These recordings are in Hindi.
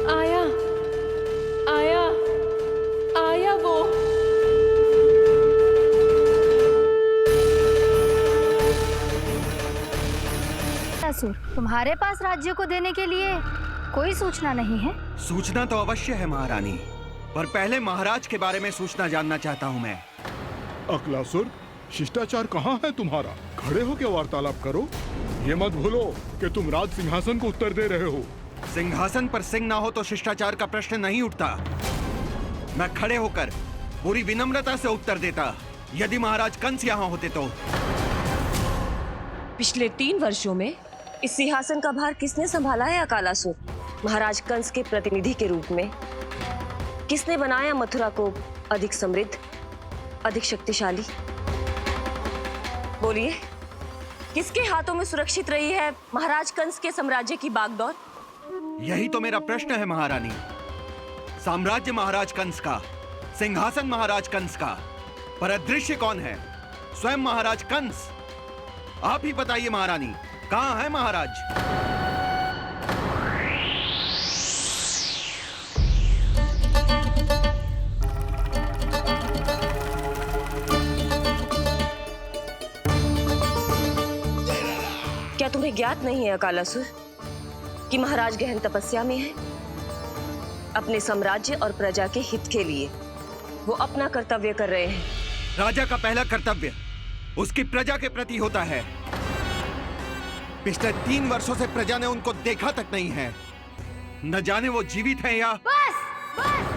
आया, आया, आया वो। असुर, तुम्हारे पास राज्य को देने के लिए कोई सूचना नहीं है? सूचना तो अवश्य है महारानी, पर पहले महाराज के बारे में सूचना जानना चाहता हूँ मैं। अकलासुर, शिष्टाचार कहाँ है तुम्हारा? खड़े होकर वार्तालाप करो। ये मत भूलो कि तुम राज सिंहासन को उत्तर दे रहे हो। सिंहासन पर सिंह ना हो तो शिष्टाचार का प्रश्न नहीं उठता। मैं खड़े होकर पूरी विनम्रता से उत्तर देता यदि महाराज कंस यहाँ होते तो। पिछले 3 वर्षों में इस सिंहासन का भार किसने संभाला है अकालासुर? महाराज कंस के प्रतिनिधि के रूप में। किसने बनाया मथुरा को अधिक समृद्ध, अधिक शक्तिशाली? बोलिए, किसके हाथों में सुरक्षित रही है महाराज कंस के साम्राज्य की बागडोर? यही तो मेरा प्रश्न है महारानी। साम्राज्य महाराज कंस का, सिंहासन महाराज कंस का, पर अदृश्य कौन है? स्वयं महाराज कंस। आप ही बताइए महारानी, कहाँ है महाराज? क्या तुम्हें ज्ञात नहीं है अकालासुर कि महाराज गहन तपस्या में है? अपने साम्राज्य और प्रजा के हित के लिए वो अपना कर्तव्य कर रहे हैं। राजा का पहला कर्तव्य उसकी प्रजा के प्रति होता है। पिछले 3 वर्षों से प्रजा ने उनको देखा तक नहीं है। न जाने वो जीवित हैं या... बस, बस।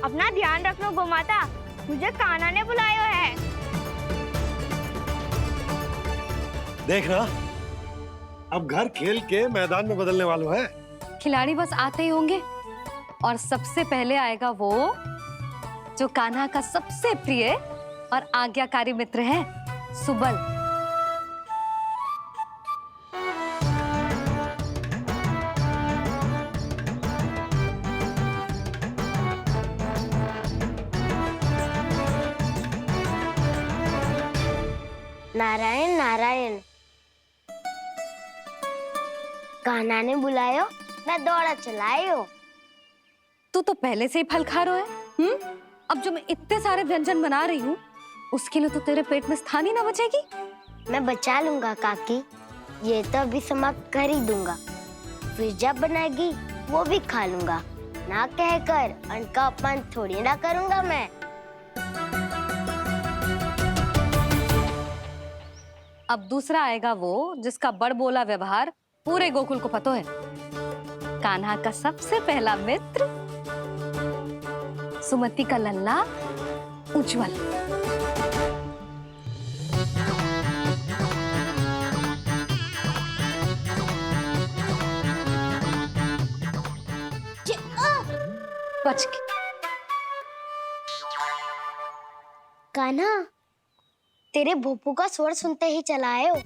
अपना ध्यान रखना गोमाता, मुझे कान्हा ने बुलाया है। देखना, अब घर खेल के मैदान में बदलने वालों है। खिलाड़ी बस आते ही होंगे और सबसे पहले आएगा वो जो कान्हा का सबसे प्रिय और आज्ञाकारी मित्र है, सुबल। नारायण नारायण, कान्हा ने बुलायो, मैं दौड़ा चलायो। तू तो पहले से ही फल खा रहा है। अब जो मैं इतने सारे व्यंजन बना रही हूँ उसके लिए तो तेरे पेट में स्थान ही ना बचेगी। मैं बचा लूंगा काकी, ये तो अभी समाप्त कर ही दूंगा। फिर जब बनाएगी वो भी खा लूंगा। ना कहकर अन्न का अपमान थोड़ी ना करूंगा मैं। अब दूसरा आएगा वो जिसका बड़ बोला व्यवहार पूरे गोकुल को पता है, कान्हा का सबसे पहला मित्र, सुमति का लल्ला उज्जवल। बच के। कान्हा, तेरे भोपू का स्वर सुनते ही चला आए हो।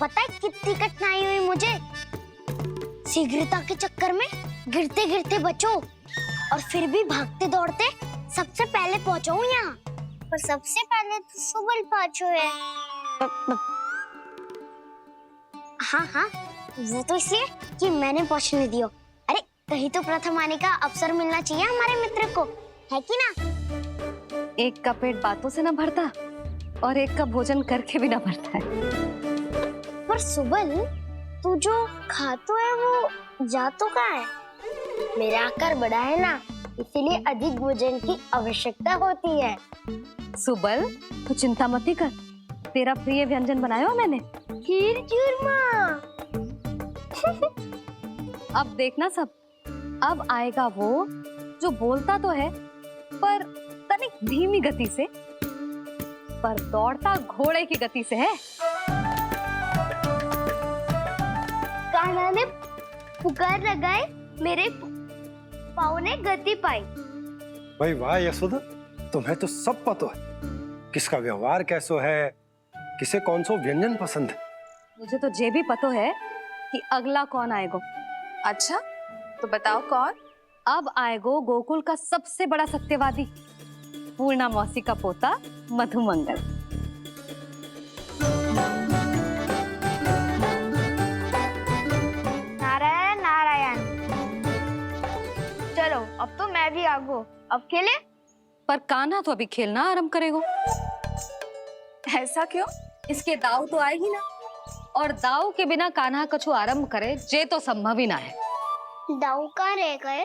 पता है कितनी कठिनाई हुई मुझे। शीघ्रता के चक्कर में गिरते गिरते बचो और फिर भी भागते दौड़ते सबसे पहले पहुंचो यहाँ। पर सबसे पहले तो सुबल पहुंचो है। हाँ हाँ, वो तो इसलिए कि मैंने पहुंचने दियो। अरे कहीं तो प्रथम आने का अवसर मिलना चाहिए हमारे मित्र को, है कि ना? एक का पेट बातों से ना भरता और एक का भोजन करके भी ना भरता है। पर सुबल, तू जो खातो है वो जातो कहाँ है? मेरा आकार बड़ा है ना, इसीलिए अधिक भोजन की आवश्यकता होती है। सुबल, तू चिंता मत कर, तेरा प्रिय व्यंजन बनाया हो मैंने, खीर चूरमा। अब देखना सब, अब आएगा वो जो बोलता तो है पर तनिक धीमी गति से पर दौड़ता घोड़े की गति से है। कान्हा ने पुकार लगाए, मेरे पाँव ने गति पाई। भाई वाह यशोदा, तुम्हें तो सब पता है, किसका व्यवहार कैसो है, किसे कौन सो व्यंजन पसंद है। मुझे तो ये भी पता है कि अगला कौन आएगो। अच्छा, तो बताओ कौन? अब आएगो गोकुल का सबसे बड़ा सत्यवादी, पूर्णा मौसी का पोता मधुमंगल। नारायण नारायण। चलो अब तो मैं भी आगो, अब खेले। पर कान्हा तो अभी खेलना आरंभ करेगो। ऐसा क्यों? इसके दाव तो आएगी ना, और दाव के बिना कान्हा कछु आरंभ करे जे तो संभव ही ना है। दाऊ कहाँ रह गए?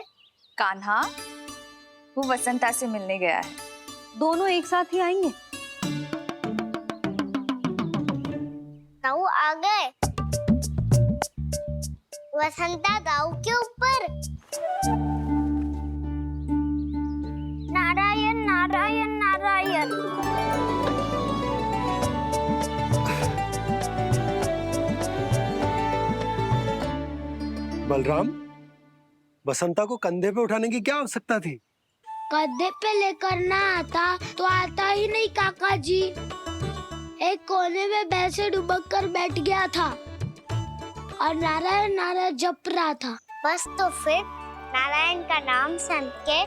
कान्हा वो वसंता से मिलने गया है। दोनों एक साथ ही आएंगे। दाऊ आ गए। वसंता दाऊ के ऊपर। नारायण नारायण नारायण। बलराम, बसंता को कंधे पे उठाने की क्या आवश्यकता थी? कंधे पे लेकर ना आता तो आता ही नहीं काका जी। एक कोने में वैसे डुबक कर बैठ गया था और नारायण नारायण जप रहा था। बस तो फिर नारायण का नाम सुन के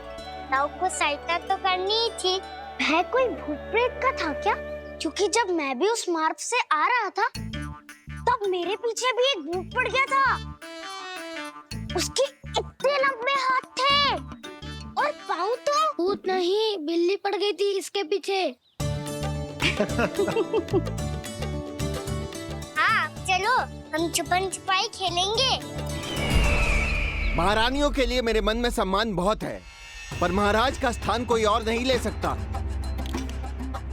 दाऊ को सहायता तो करनी ही थी। वह कोई भूत प्रेत का था क्या? क्योंकि जब मैं भी उस मार्ग से आ रहा था तब मेरे पीछे भी एक भूत पड़ गया था। उसके इतने लंबे हाथ थे और पाँव तो भूत नहीं, बिल्ली पड़ गई थी इसके पीछे। हाँ चलो हम छुपन छुपाई खेलेंगे। महारानियों के लिए मेरे मन में सम्मान बहुत है, पर महाराज का स्थान कोई और नहीं ले सकता।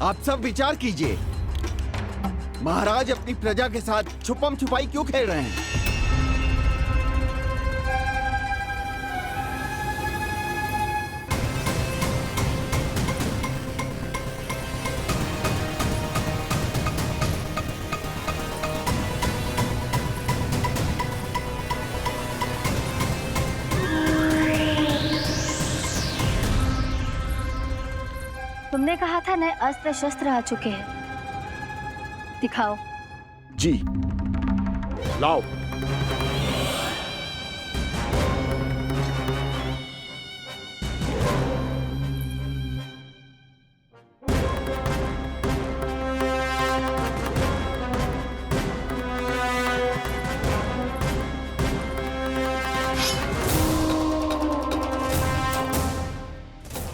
आप सब विचार कीजिए, महाराज अपनी प्रजा के साथ छुपम छुपाई क्यों खेल रहे हैं? तुमने कहा था नए अस्त्र शस्त्र आ चुके हैं, दिखाओ। जी लाओ।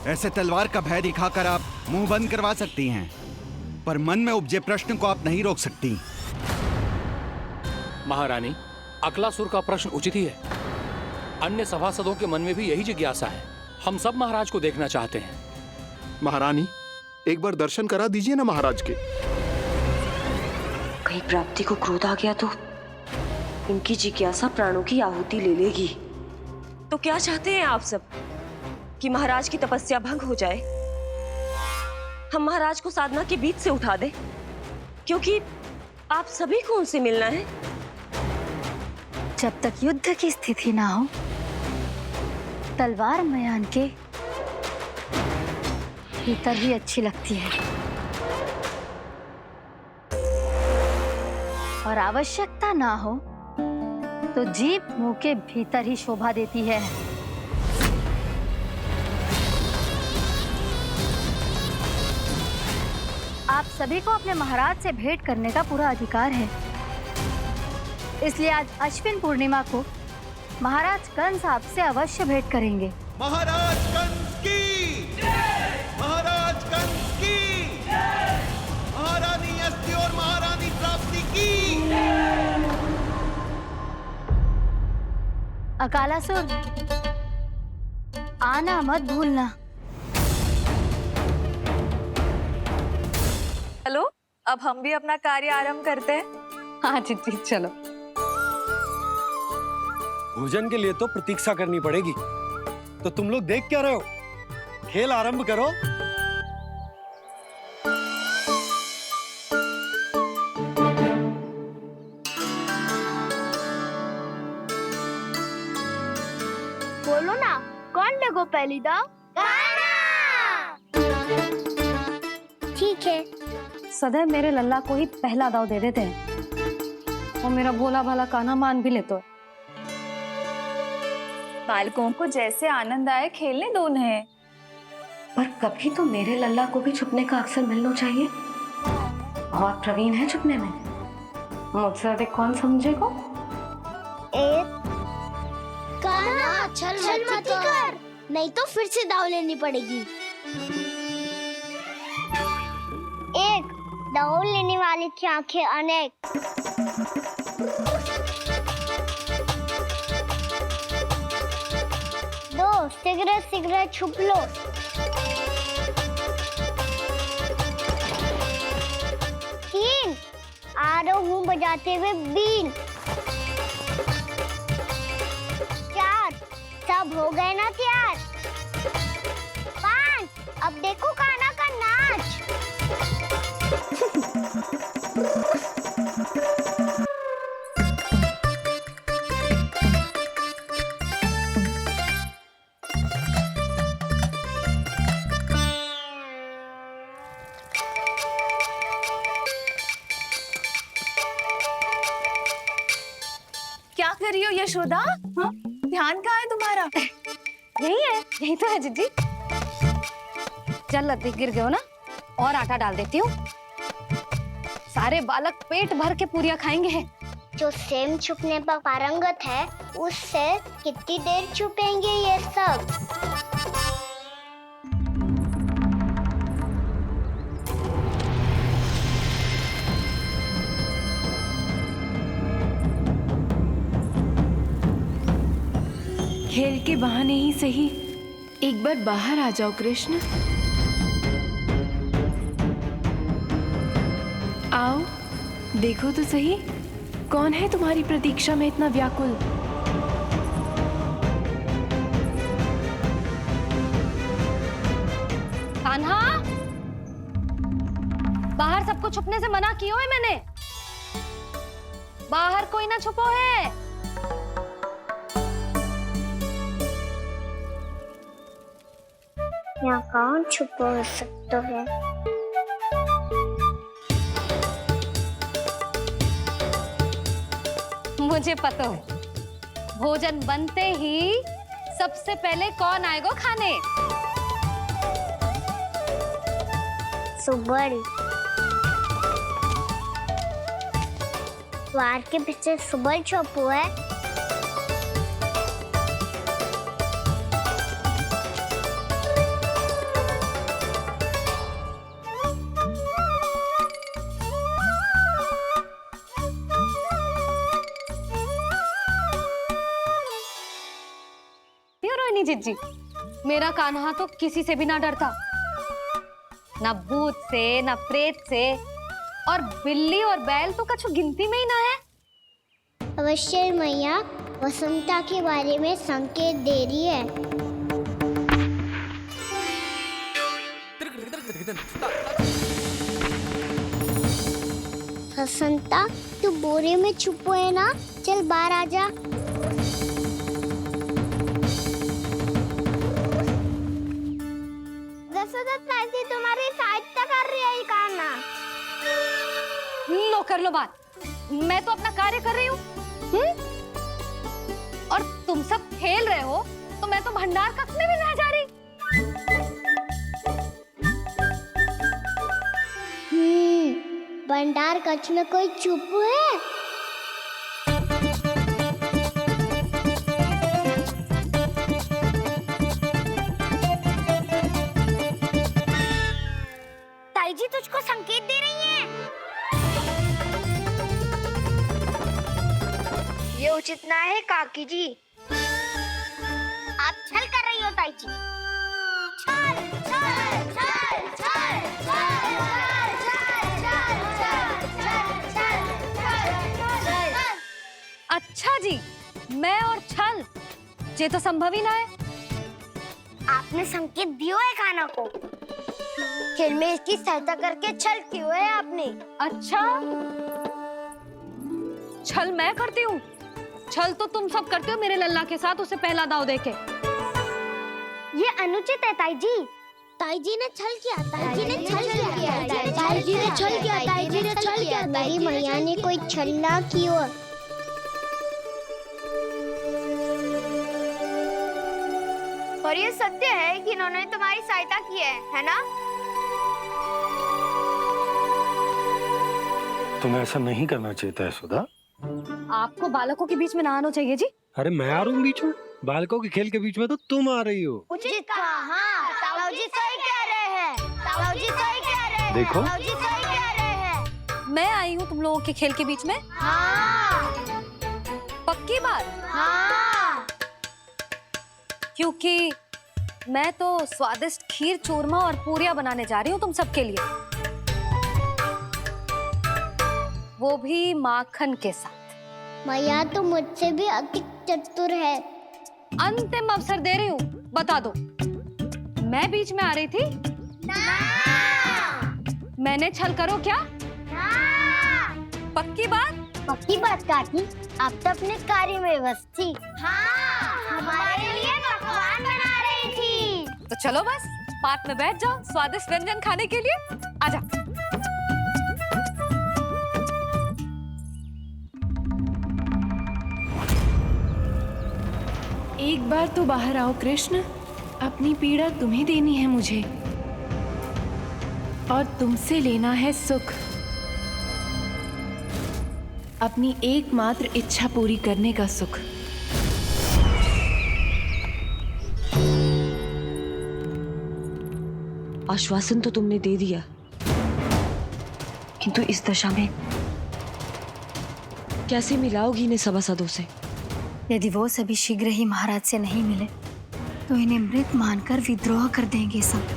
ऐसे तलवार का भय दिखाकर आप मुंह बंद करवा सकती हैं, पर मन में उपजे प्रश्न को आप नहीं रोक सकती। महारानी, अकलासुर का प्रश्न उचित ही है। अन्य सभासदों के मन में भी यही जिज्ञासा है। हम सब महाराज को देखना चाहते हैं। महारानी, एक बार दर्शन करा दीजिए ना महाराज के। कहीं प्राप्ति को क्रोध आ गया तो इनकी जिज्ञासा प्राणों की आहुति ले लेगी। तो क्या चाहते हैं आप सब? कि महाराज की तपस्या भंग हो जाए? हम महाराज को साधना के बीच से उठा दें? क्योंकि आप सभी को उनसे मिलना है। जब तक युद्ध की स्थिति ना हो, तलवार मयान के भीतर ही अच्छी लगती है, और आवश्यकता ना हो तो जीभ मुंह के भीतर ही शोभा देती है। आप सभी को अपने महाराज से भेंट करने का पूरा अधिकार है, इसलिए आज अश्विन पूर्णिमा को महाराज कंस आपसे अवश्य भेंट करेंगे। महाराज कंस की जय! महाराज कंस की जय! महारानी अस्ति और महारानी प्राप्ति की जय! अकालासुर, आना मत भूलना। चलो अब हम भी अपना कार्य आरंभ करते हैं। हाँ जी जी, चलो। भोजन के लिए तो प्रतीक्षा करनी पड़ेगी, तो तुम लोग देख क्या रहे हो? खेल आरंभ करो। पहली दाव ठीक है। सदैव मेरे लल्ला को ही पहला दाव दे देते हैं और मेरा भोला भाला कान्हा मान भी लेते। बालकों को जैसे आनंद आए खेलने दो उन्हें। पर कभी तो मेरे लल्ला को भी छुपने का अवसर मिलना चाहिए। बहुत प्रवीण है छुपने में, मुझसे अधिक कौन समझेगा। कान्हा छल मत कर, नहीं तो फिर से दाव लेनी पड़ेगी। एक दाव लेने वाले की आंखें अनेक। दो सिगरेट सिगरेट छुप लो। तीन आ रहा हूँ बजाते हुए बीन। चार सब हो गए ना तैयार। पांच अब देखो कान्हा का नाच। क्या कर रही हो यशोदा? हाँ? ध्यान कहाँ है तुम्हारा? यही है, यही तो है जीजी। चल लती गिर गए हो ना, और आटा डाल देती हूँ। सारे बालक पेट भर के पूरियां खाएंगे। जो सेम छुपने पर पारंगत है, उससे कितनी देर छुपेंगे ये सब? खेल के बहाने ही सही एक बार बाहर आ जाओ कृष्ण। आओ देखो तो सही, कौन है तुम्हारी प्रतीक्षा में इतना व्याकुल। कान्हा, बाहर सबको छुपने से मना किया है मैंने। बाहर कोई ना छुपो है। यहाँ कौन छुपा हो सकता है? मुझे पता है, भोजन बनते ही सबसे पहले कौन आएगा खाने? सुबल। द्वार के पीछे सुबल छुपा है। जीजी, मेरा कान्हा तो किसी से भी ना डरता, ना भूत से, ना प्रेत से, और बिल्ली और बैल तो कछु गिनती में ही ना है। अवश्य मैया वसंता के बारे में संकेत दे रही है। वसंता, तू बोरे में छुपो है ना, चल बाहर आ जा। तुम्हारी सहायता कर रही है कान्हा। लो कर लो बात, मैं तो अपना कार्य कर रही हूँ। और तुम सब खेल रहे हो, तो मैं तो भंडार कक्ष में भी नहीं जा रही। भंडार कक्ष में कोई चुप है? जी तुझको संकेत दे रही है। ये उचित ना है काकी जी। आप छल कर रही हो ताई जी। छल छल छल छल छल छल। अच्छा जी, मैं और छल, ये तो संभव ही ना है। आपने संकेत दियो है कान्हा को, खेल में इसकी सहायता करके छल क्यों है आपने? अच्छा, छल मैं करती हूँ? छल तो तुम सब करते हो मेरे लल्ला के साथ, उसे पहला दाव देके। ये अनुचित है ताई जी। ताई जी ने छल किया, ताई जी ने छल किया, ताई जी ने छल किया, ताई जी ने छल किया। मेरी मैया ने कोई छल ना किया। और ये सत्य है कि इन्होंने तुम्हारी सहायता की है ना? तुम्हें ऐसा नहीं करना चाहिए था यशोदा। आपको बालकों के बीच में ना आना चाहिए जी। अरे मैं आ रहा हूँ बीच में? बालकों के खेल के बीच में तो तुम आ रही हो। उचित कहा। हाँ, ताऊ जी सही कह रहे हैं। ताऊ जी सही कह रहे हैं। देखो। ताऊ जी सही कह रहे हैं। मैं आई हूँ तुम लोगों के खेल के बीच में? हाँ। पक्की बात? हाँ। क्योंकि मैं तो स्वादिष्ट खीर, चूरमा और पूरियां बनाने जा रही हूँ तुम सबके लिए, वो भी माखन के साथ। मैया तो मुझसे भी अधिक चतुर है। अंतिम अवसर दे रही हूँ, बता दो, मैं बीच में आ रही थी? ना। मैंने छल करो क्या? ना। पक्की बात? पक्की बात काकी, आप तो अपने कार्य में व्यस्त थी। हाँ, हमारे लिए पकवान बना रही थी। तो चलो बस पात में बैठ जाओ स्वादिष्ट व्यंजन खाने के लिए। आजा। एक बार तो बाहर आओ कृष्ण, अपनी पीड़ा तुम्हें देनी है मुझे, और तुमसे लेना है सुख। अपनी एकमात्र इच्छा पूरी करने का सुख। आश्वासन तो तुमने दे दिया, किंतु इस दशा में कैसे मिलाओगी इन्हें सभासदों से? यदि वो सभी शीघ्र ही महाराज से नहीं मिले तो इन्हें मृत मानकर विद्रोह कर देंगे सब।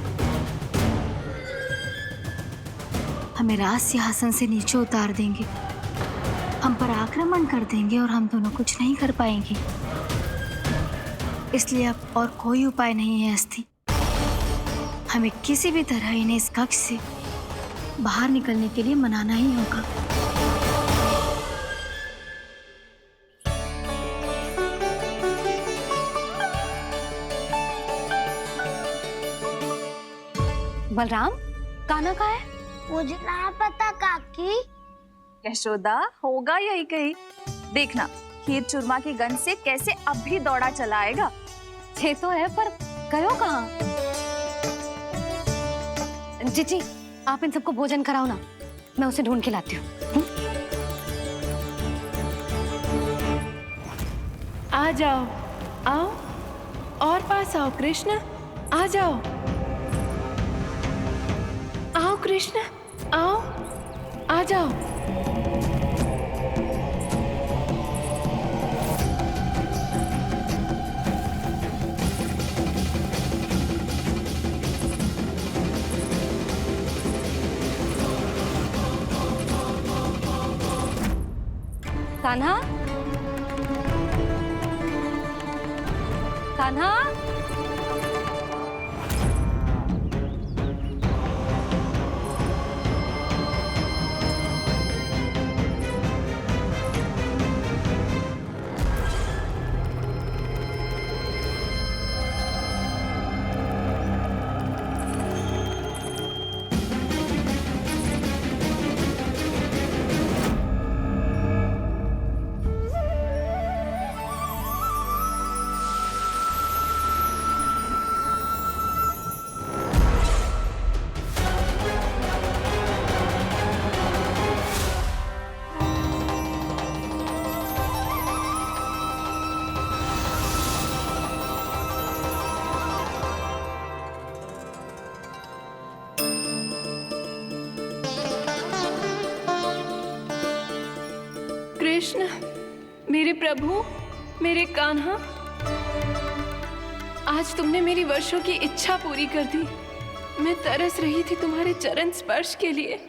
हमें राज सिंहासन से नीचे उतार देंगे, हम पर आक्रमण कर देंगे और हम दोनों कुछ नहीं कर पाएंगे। इसलिए अब और कोई उपाय नहीं है अस्थि। हमें किसी भी तरह इन्हें इस कक्ष से बाहर निकलने के लिए मनाना ही होगा। बलराम, कान्हा कहाँ है? मुझे ना पता काकी। यशोदा, होगा यही कहीं। देखना खीर चूरमा की गंध से कैसे अब भी दौड़ा चला आएगा। ये तो है, पर गयो कहाँ? जीजी, आप इन सबको भोजन कराओ ना, मैं उसे ढूंढ के लाती हूँ। आ जाओ, आओ और पास आओ कृष्ण, आ जाओ। आओ कृष्ण, आओ, आ जाओ। कान्हा, कान्हा, कृष्ण, मेरे प्रभु, मेरे कान्हा, आज तुमने मेरी वर्षों की इच्छा पूरी कर दी। मैं तरस रही थी तुम्हारे चरण स्पर्श के लिए।